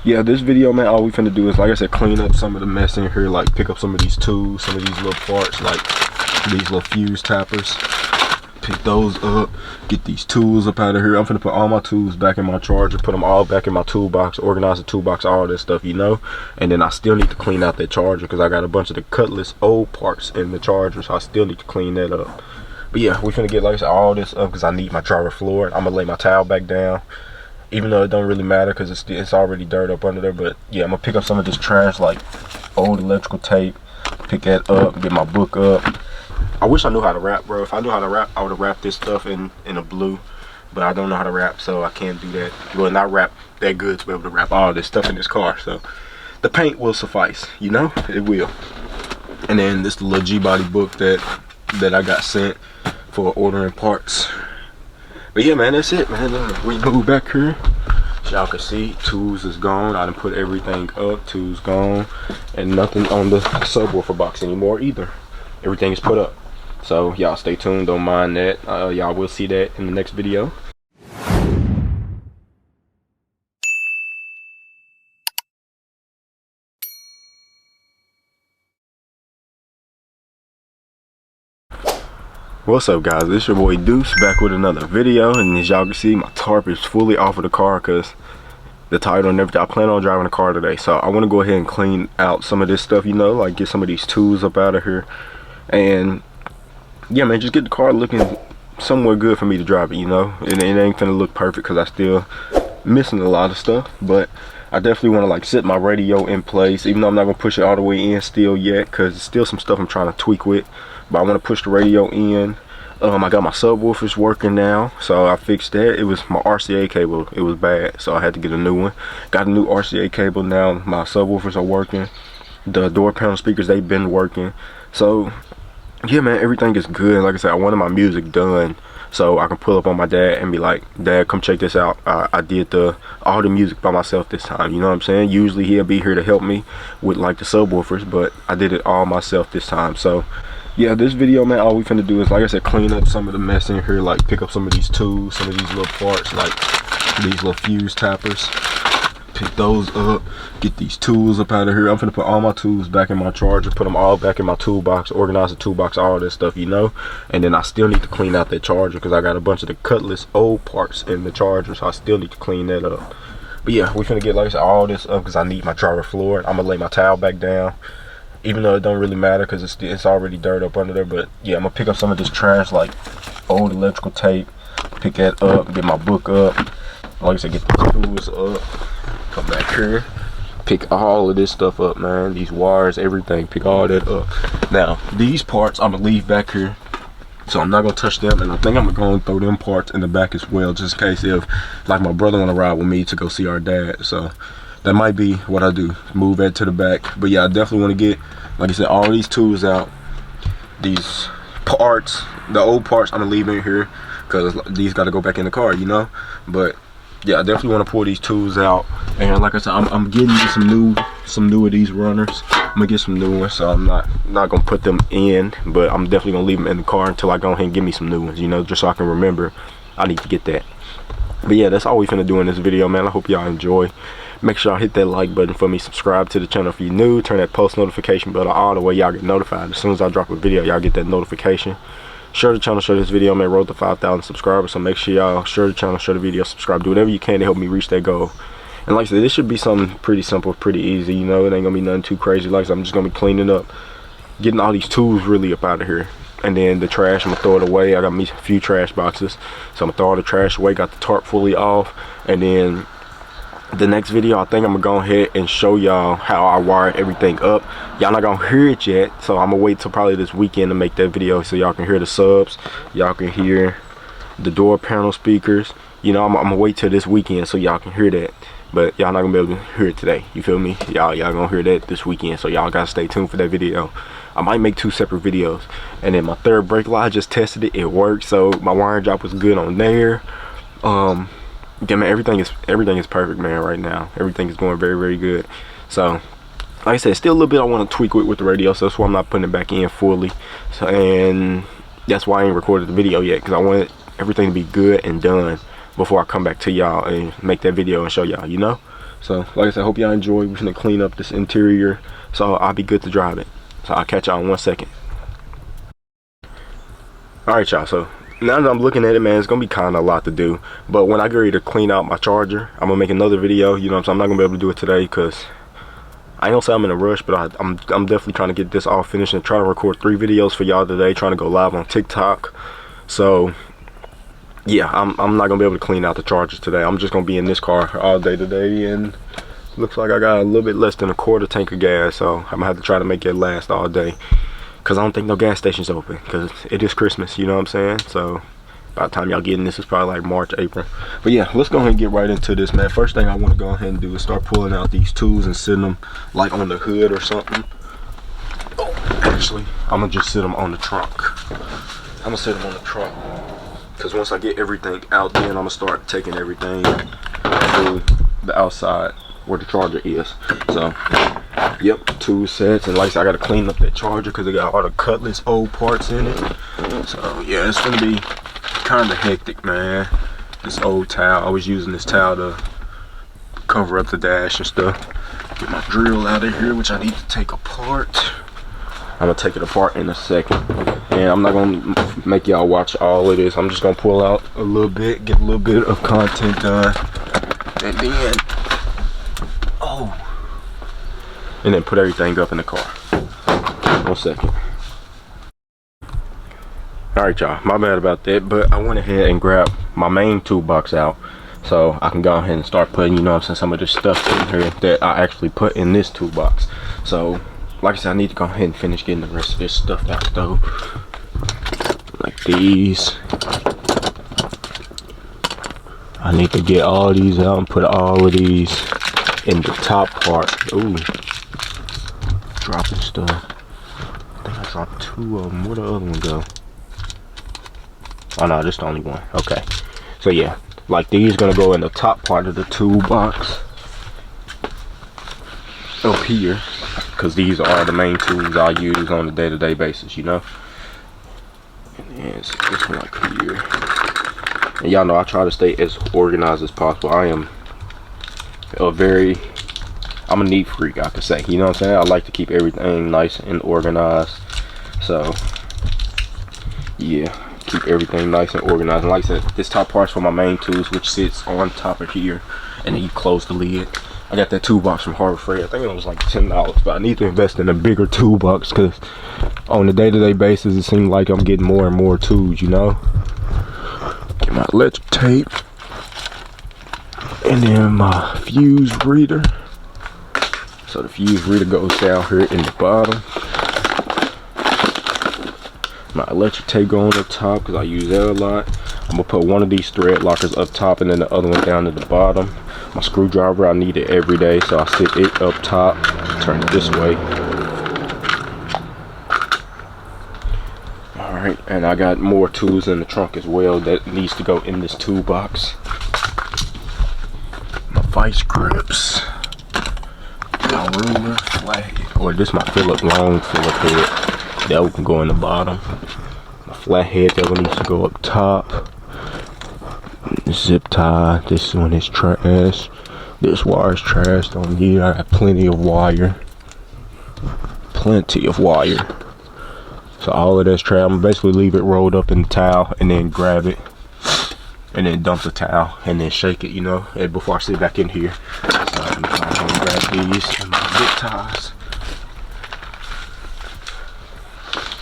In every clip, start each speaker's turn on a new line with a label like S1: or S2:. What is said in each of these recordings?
S1: yeah, this video, man, all we finna do is, like I said, clean up some of the mess in here, like pick up some of these tools, some of these little parts, like these little fuse tappers. Pick those up, get these tools up out of here. I'm finna put all my tools back in my charger, put them all back in my toolbox, organize the toolbox, all this stuff, you know. And then I still need to clean out that charger because I got a bunch of the Cutlass old parts in the charger, so I still need to clean that up. But yeah, we're finna get, like I said, all this up because I need my driver floor. I'm gonna lay my towel back down, even though it don't really matter because it's already dirt up under there. But yeah, I'm gonna pick up some of this trash, like old electrical tape, pick that up, get my book up. I wish I knew how to rap, bro. If I knew how to rap, I would have wrapped this stuff in a blue, but I don't know how to rap, so I can't do that. Well, not rap that good to be able to wrap all this stuff in this car, so the paint will suffice, you know. It will. And then this little G-body book that I got sent for ordering parts. But yeah, man, that's it, man. We move back here, so y'all can see tools is gone. I done put everything up, tools gone, and nothing on the subwoofer box anymore either. Everything is put up. So y'all stay tuned, don't mind that. Y'all will see that in the next video. What's up, guys? It's your boy Deuce back with another video, and as y'all can see, my tarp is fully off of the car because the title and everything. I plan on driving the car today, so I want to go ahead and clean out some of this stuff, you know, like get some of these tools up out of here. And yeah, man, just get the car looking somewhere good for me to drive it, you know. It ain't gonna look perfect because I still missing a lot of stuff, but I definitely want to like set my radio in place, even though I'm not gonna push it all the way in still yet because there's still some stuff I'm trying to tweak with. But I want to push the radio in. I got my subwoofers working now, so I fixed that. It was my RCA cable, it was bad, so I had to get a new one. Got a new RCA cable now. My subwoofers are working. The door panel speakers, they've been working. So yeah, man, everything is good. Like I said, I wanted my music done so I can pull up on my dad and be like, Dad, come check this out. I did all the music by myself this time, you know what I'm saying? Usually he'll be here to help me with like the subwoofers, but I did it all myself this time. So yeah, this video, man, all we finna do is, like I said, clean up some of the mess in here, like pick up some of these tools, some of these little parts, like these little fuse tappers. Pick those up, get these tools up out of here. I'm finna put all my tools back in my charger, put them all back in my toolbox, organize the toolbox, all this stuff, you know. And then I still need to clean out that charger because I got a bunch of the Cutlass old parts in the charger, so I still need to clean that up. But yeah, we're finna get, like I said, all this up because I need my driver floor. I'm gonna lay my towel back down, even though it don't really matter because it's already dirt up under there. But yeah, I'm gonna pick up some of this trash, like old electrical tape, pick that up, get my book up, like I said, get the tools up. Come back here, pick all of this stuff up, man. These wires, everything, pick all that up. Now these parts I'm gonna leave back here, so I'm not gonna touch them, and I think I'm gonna go and throw them parts in the back as well, just in case if like my brother wanna ride with me to go see our dad. So that might be what I do, move that to the back. But yeah, I definitely want to get, like I said, all these tools out. These parts, the old parts, I'm gonna leave in here because these got to go back in the car, you know. But yeah, I definitely want to pull these tools out. And like I said, I'm getting some new of these runners. I'm gonna get some new ones, so I'm not gonna put them in, but I'm definitely gonna leave them in the car until I go ahead and give me some new ones, you know, just so I can remember I need to get that. But yeah, that's all we finna do in this video, man. I hope y'all enjoy. Make sure y'all hit that like button for me, subscribe to the channel if you're new, turn that post notification bell on all the way y'all get notified. As soon as I drop a video, y'all get that notification. Share the channel, share this video, man. Road to 5,000 subscribers, so make sure y'all share the channel, share the video, subscribe, do whatever you can to help me reach that goal. And like I said, this should be something pretty simple, pretty easy, you know. It ain't gonna be nothing too crazy. Like I said, I'm just gonna be cleaning up, getting all these tools really up out of here. And then the trash, I'm gonna throw it away. I got me a few trash boxes, so I'm gonna throw all the trash away, got the tarp fully off. And then the next video, I think I'm gonna go ahead and show y'all how I wired everything up. Y'all not gonna hear it yet, so I'm gonna wait till probably this weekend to make that video so y'all can hear the subs, y'all can hear the door panel speakers. You know, I'm gonna wait till this weekend so y'all can hear that. But y'all not gonna be able to hear it today, you feel me? Y'all gonna hear that this weekend, so y'all gotta stay tuned for that video. I might make 2 separate videos. And then my third brake light, I just tested it, it worked, so my wiring job was good on there. Yeah, man, everything is perfect, man, right now. Everything is going very, very good. So like I said, still a little bit I want to tweak with the radio, so that's why I'm not putting it back in fully. So, and that's why I ain't recorded the video yet, because I wanted everything to be good and done before I come back to y'all and make that video and show y'all, you know. So like I said, hope y'all enjoy. We're gonna clean up this interior, so I'll be good to drive it. So I'll catch y'all in 1 second. All right, y'all, so now that I'm looking at it, man, it's gonna be kind of a lot to do. But when I get ready to clean out my charger, I'm gonna make another video, you know what I'm saying? I'm not gonna be able to do it today because I don't say I'm in a rush, but I'm definitely trying to get this all finished and try to record 3 videos for y'all today, trying to go live on TikTok. So yeah, I'm not gonna be able to clean out the chargers today. I'm just gonna be in this car all day today, and looks like I got a little bit less than a quarter tank of gas, so I'm gonna have to try to make it last all day, because I don't think no gas station's open, because it is Christmas, you know what I'm saying? So by the time y'all getting this, it's probably like March, April. But yeah, let's go ahead and get right into this, man. First thing I want to go ahead and do is start pulling out these tools and sitting them like on the hood or something. Oh, actually, I'm gonna just sit them on the trunk. I'm gonna sit them on the trunk, because once I get everything out, then I'm gonna start taking everything to the outside where the charger is. So yep, 2 sets, and like I said, I gotta clean up that charger because it got all the Cutlass old parts in it. So yeah, it's gonna be kind of hectic, man. This old towel, I was using this towel to cover up the dash and stuff. Get my drill out of here, which I need to take apart. I'm gonna take it apart in a second, and I'm not gonna make y'all watch all of this. I'm just gonna pull out a little bit, get a little bit of content done, and then and then put everything up in the car. 1 second. Alright, y'all, my bad about that, but I went ahead and grabbed my main toolbox out so I can go ahead and start putting, you know what I'm saying, some of this stuff in here that I actually put in this toolbox. So like I said, I need to go ahead and finish getting the rest of this stuff out though, like these. I need to get all these out and put all of these in the top part. Ooh, dropping stuff. I think I dropped 2 of them. Where'd the other one go? Oh no, this is the only one. Okay, so yeah, like these gonna go in the top part of the toolbox up here, because these are the main tools I use on a day-to-day basis, you know. And then it's this one like here. And y'all know I try to stay as organized as possible. I'm a neat freak, I could say, you know what I'm saying? I like to keep everything nice and organized. So yeah, keep everything nice and organized. And like I said, this top part's for my main tools, which sits on top of here, and then you close the lid. I got that toolbox from Harbor Freight. I think it was like $10, but I need to invest in a bigger toolbox, because on a day-to-day basis it seems like I'm getting more and more tools, you know. Get my electric tape, and then my fuse reader. So the fuse reader goes down here in the bottom. My electric tape go on the top because I use that a lot. I'm gonna put one of these thread lockers up top and then the other one down at the bottom. My screwdriver, I need it every day, so I sit it up top, turn it this way. Alright, and I got more tools in the trunk as well that needs to go in this toolbox. My vice grips, my ruler, flathead, or this my Philip long Philip head. That one can go in the bottom. My flathead, that one needs to go up top. Zip tie, this one is trash. This wire is trash, don't need it. I have plenty of wire. Plenty of wire. So all of that's trash. I'm gonna basically leave it rolled up in the towel and then grab it. And then dump the towel and then shake it, you know, and before I sit back in here. So I'm gonna grab these and my zip ties.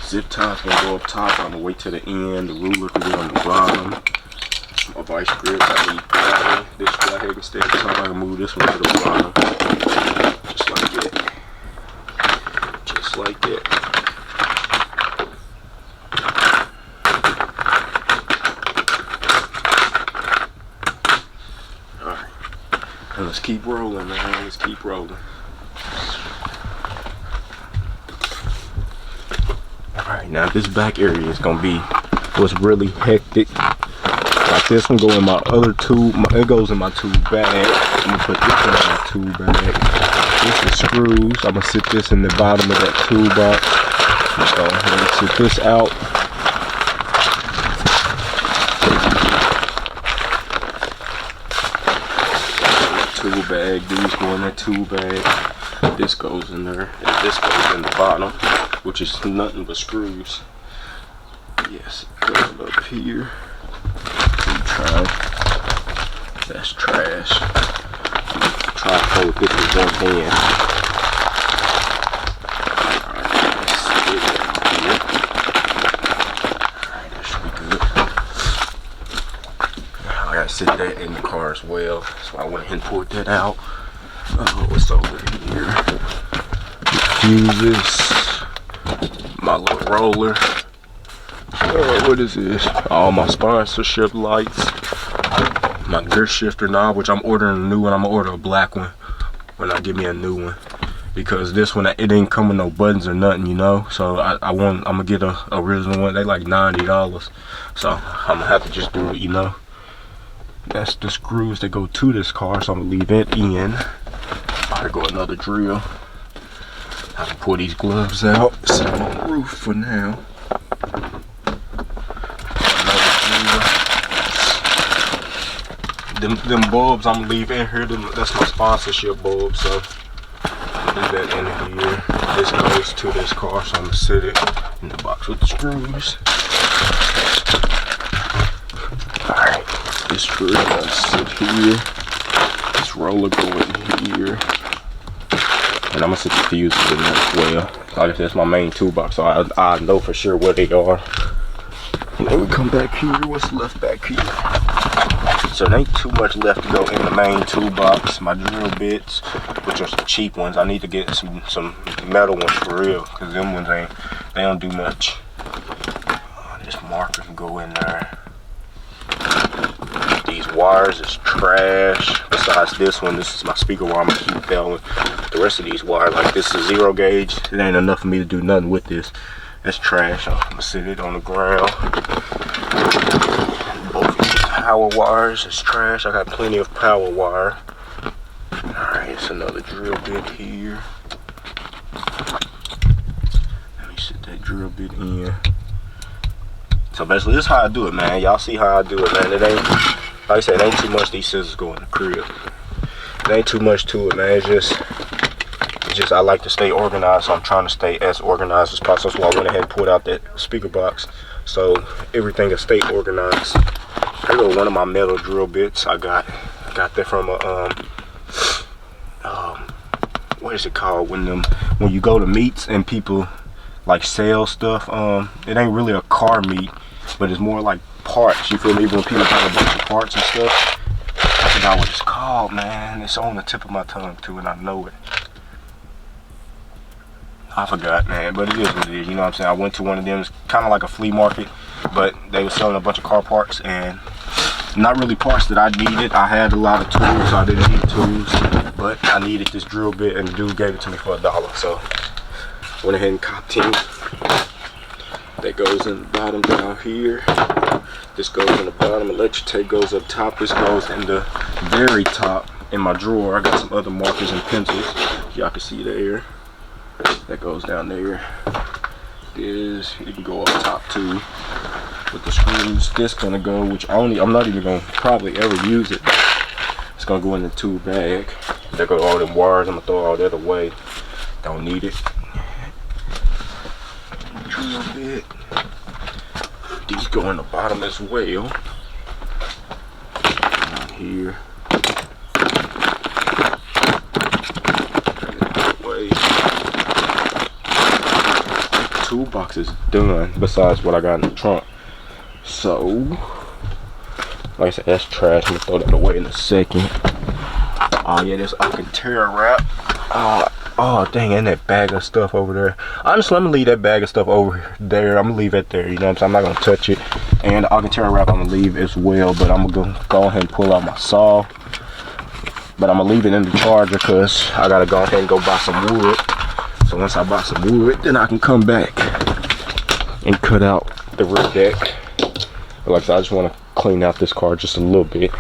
S1: Zip ties gonna go up top. I'm gonna wait till the end. The ruler can go on the bottom. My vice grip, I need flathead. This flathead can stay at the top. I can move this one to the bottom. Just like that. Just like that. Alright. And let's keep rolling, man. Let's keep rolling. Alright, now this back area is gonna be what's really hectic. Like this one go in my other tube. It goes in my tube bag. I'm gonna put this in my tube bag. This is screws. I'm gonna sit this in the bottom of that toolbox. So I'm gonna sit this out. bag. These go in that tool bag. This goes in there. And this goes in the bottom, which is nothing but screws. Yes, it goes up here. That's trash. Try to fold this with one hand. Alright, that should be good. I gotta sit that in the car as well, so I went ahead and pulled that out. What's over here? Fuses, my little roller. What is this? All my sponsorship lights. My gear shifter knob, which I'm ordering a new one. I'm gonna order a black one when I get me a new one, because this one, it didn't come with no buttons or nothing, you know. So I'm gonna get a original one. They like $90, so I'm gonna have to just do it, you know. That's the screws that go to this car, so I'm gonna leave that in. I go another drill. I can pull these gloves out. Sit on the roof for now. Them bulbs I'm gonna leave in here. That's my sponsorship bulb, so I'll leave that in here. This goes to this car, so I'm gonna sit it in the box with the screws. Alright, this screw gonna sit here. This roller go in here. And I'm gonna sit the fuses in there as well. Like I said, that's my main toolbox, so I know for sure where they are. And then we come back here. What's left back here? So there ain't too much left to go in the main toolbox. My drill bits, which are some cheap ones. I need to get some metal ones for real, because them ones they don't do much. This marker can go in there. These wires is trash. Besides this one, this is my speaker wire. I'm gonna keep that one. The rest of these wires, like this is 0 gauge. It ain't enough for me to do nothing with this. That's trash. So I'm gonna sit it on the ground. Both of these power wires is trash. I got plenty of power wire. Alright, it's another drill bit here. Let me sit that drill bit in. So basically, this is how I do it, man. Y'all see how I do it, man. It ain't, like I said, it ain't too much. These scissors go in the crib. It ain't too much to it, man. It's just I like to stay organized, so I'm trying to stay as organized as possible. That's why I went ahead and pulled out that speaker box, so everything will stay organized. Here go one of my metal drill bits. I got that from a what is it called when you go to meets and people like sell stuff. It ain't really a car meet, but it's more like parts. You feel me? When people have a bunch of parts and stuff. I forgot what it's called, man. It's on the tip of my tongue too, and I know it. I forgot, man, but it is what it is. You know what I'm saying? I went to one of them. It's kind of like a flea market, but they were selling a bunch of car parts, and not really parts that I needed. I had a lot of tools, so I didn't need tools, but I needed this drill bit, and the dude gave it to me for $1. So went ahead and copped him. That goes in the bottom down here. This goes in the bottom. Electric tape goes up top. This goes in the very top in my drawer. I got some other markers and pencils. Y'all can see there. That goes down there. This, it can go up top too with the screws. This gonna go, which I'm not even gonna probably ever use it. It's gonna go in the tool bag. There go all them wires. I'm gonna throw all that away. Don't need it. Drill bit. These go in the bottom as well. Down here. Toolbox is done, besides what I got in the trunk. So like I said, that's trash. I'm gonna throw that away in a second. Oh yeah, this Alcantara wrap. Oh dang, and that bag of stuff over there. Honestly, I'm gonna leave that bag of stuff over there. I'm gonna leave it there, you know what I'm saying? I'm not gonna touch it. And the Alcantara wrap I'm gonna leave as well, but I'm gonna go ahead and pull out my saw. But I'm gonna leave it in the charger because I gotta go ahead and go buy some wood. So once I buy some wood, then I can come back and cut out the rear deck. But like I said, I just want to clean out this car just a little bit.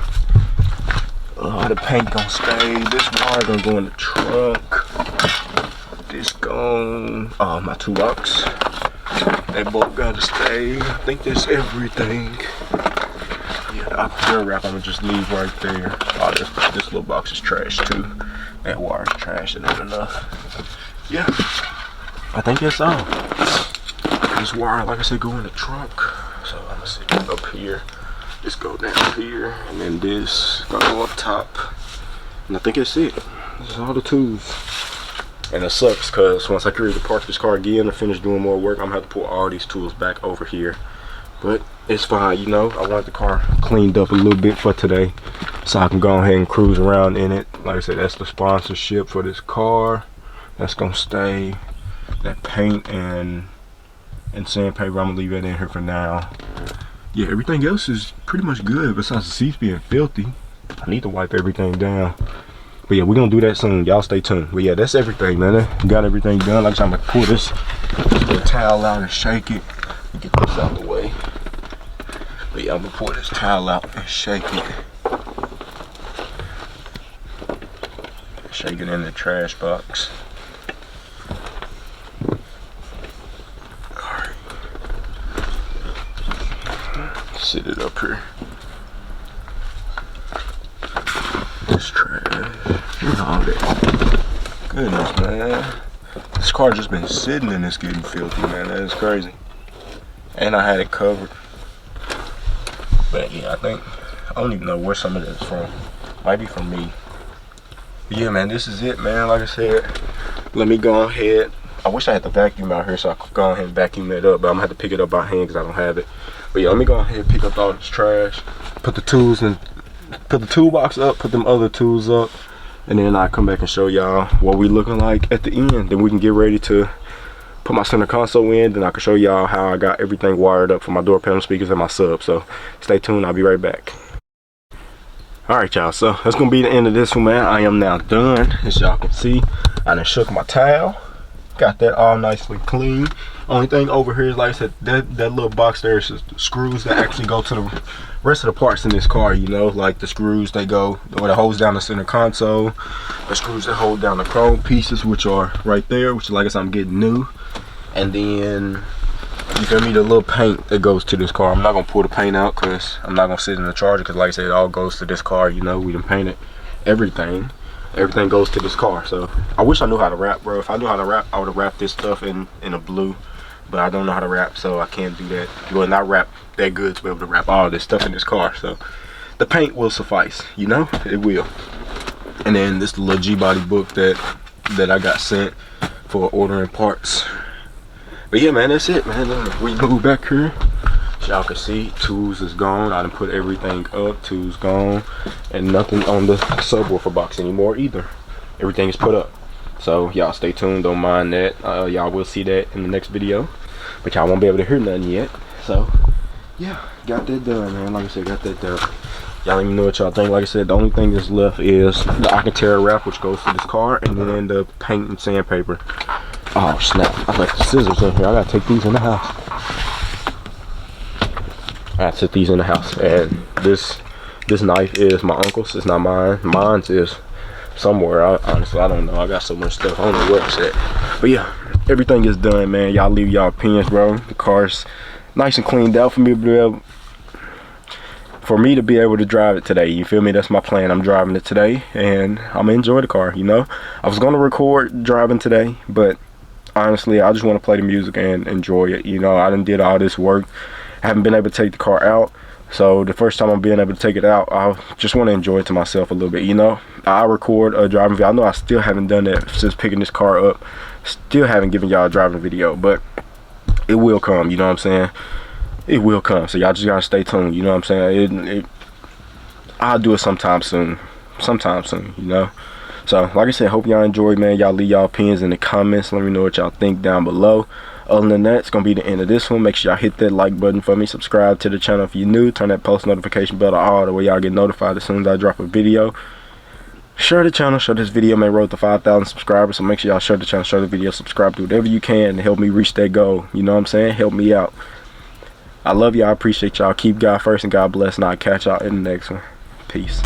S1: The paint gonna stay. This wire gonna go in the trunk. This gone. My toolbox. They both gotta stay. I think that's everything. Yeah, the Acapera wrap I'm gonna just leave right there. Oh, this little box is trash too. That wire's trash, it ain't enough. Yeah, I think that's all. This wire, like I said, go in the trunk. So I'm gonna sit up here, this go down here, and then this gonna go up top. And I think that's it. This is all the tools. And it sucks because once I get ready to park this car again and finish doing more work, I'm gonna have to pull all these tools back over here. But it's fine, you know. I want the car cleaned up a little bit for today so I can go ahead and cruise around in it. Like I said, that's the sponsorship for this car. That's gonna stay. That paint and sandpaper, I'm gonna leave that in here for now. Yeah, everything else is pretty much good besides the seats being filthy. I need to wipe everything down. But yeah, we're gonna do that soon. Y'all stay tuned. But yeah, that's everything, man. Got everything done. Like I'm gonna pull this little towel out and shake it. Get this out the way. But yeah, I'm gonna pull this towel out and shake it. Shake it in the trash box. Alright. Sit it up here. This trash. All that. Goodness, man. This car just been sitting and it's getting filthy, man. That is crazy. And I had it covered. But yeah, I don't even know where some of this is from. Might be from me. But yeah, man, this is it, man. Like I said, let me go ahead. I wish I had the vacuum out here so I could go ahead and vacuum it up, but I'm gonna have to pick it up by hand because I don't have it. But yeah, let me go ahead and pick up all this trash, put the tools in, put the toolbox up, put them other tools up, and then I'll come back and show y'all what we looking like at the end. Then we can get ready to put my center console in, then I can show y'all how I got everything wired up for my door panel speakers and my sub. So stay tuned, I'll be right back. Alright y'all, so that's gonna be the end of this one, man. I am now done. As y'all can see, I done shook my towel, got that all nicely clean. Only thing over here is, like I said, that little box there is the screws that actually go to the rest of the parts in this car, you know, like the screws they go where it holds down the center console, the screws that hold down the chrome pieces, which are right there, which like I said, I'm getting new. And then you feel me, the little paint that goes to this car. I'm not gonna pull the paint out because I'm not gonna sit in the charger, because like I said, it all goes to this car, you know. We done painted everything goes to this car. So I wish I knew how to wrap, bro. If I knew how to wrap, I would have wrapped this stuff in a blue, but I don't know how to wrap, so I can't do that. Well, not wrap that good to be able to wrap all this stuff in this car. So the paint will suffice, you know, it will. And then this little G-body book that I got sent for ordering parts. But yeah, man, that's it, man. We move back here. Y'all can see tools is gone. I done put everything up. Tools gone, and nothing on the subwoofer box anymore either. Everything is put up. So y'all stay tuned, don't mind that. Y'all will see that in the next video, but y'all won't be able to hear nothing yet. So yeah, got that done, man. Like I said, got that done. Y'all let me know what y'all think. Like I said, the only thing that's left is the Acapera wrap, which goes to this car, and then the paint and sandpaper. Oh snap, I left the scissors in here. I gotta take these in the house. I gotta set these in the house. And this knife is my uncle's, it's not mine. Mine's is somewhere. Honestly, I don't know. I got so much stuff, I don't know where it's at. But yeah, everything is done, man. Y'all leave y'all opinions, bro. The car's nice and cleaned out for me to be able to drive it today. You feel me? That's my plan. I'm driving it today and I'm gonna enjoy the car, you know. I was gonna record driving today, but honestly, I just want to play the music and enjoy it. You know, I done did all this work. I haven't been able to take the car out, so the first time I'm being able to take it out, I just want to enjoy it to myself a little bit, you know. I record a driving video. I know I still haven't done that since picking this car up. Still haven't given y'all a driving video, but it will come, you know what I'm saying? It will come, so y'all just gotta stay tuned, you know what I'm saying? I'll do it sometime soon, you know. So like I said, hope y'all enjoyed, man. Y'all leave y'all opinions in the comments. Let me know what y'all think down below. Other than that, it's gonna be the end of this one. Make sure y'all hit that like button for me, subscribe to the channel if you're new, turn that post notification bell to all, the way y'all get notified as soon as I drop a video. Share the channel, share this video, man. Road to 5,000 subscribers, so make sure y'all share the channel, share the video, subscribe, do whatever you can to help me reach that goal. You know what I'm saying? Help me out. I love y'all, I appreciate y'all. Keep God first and God bless, and I'll catch y'all in the next one. Peace.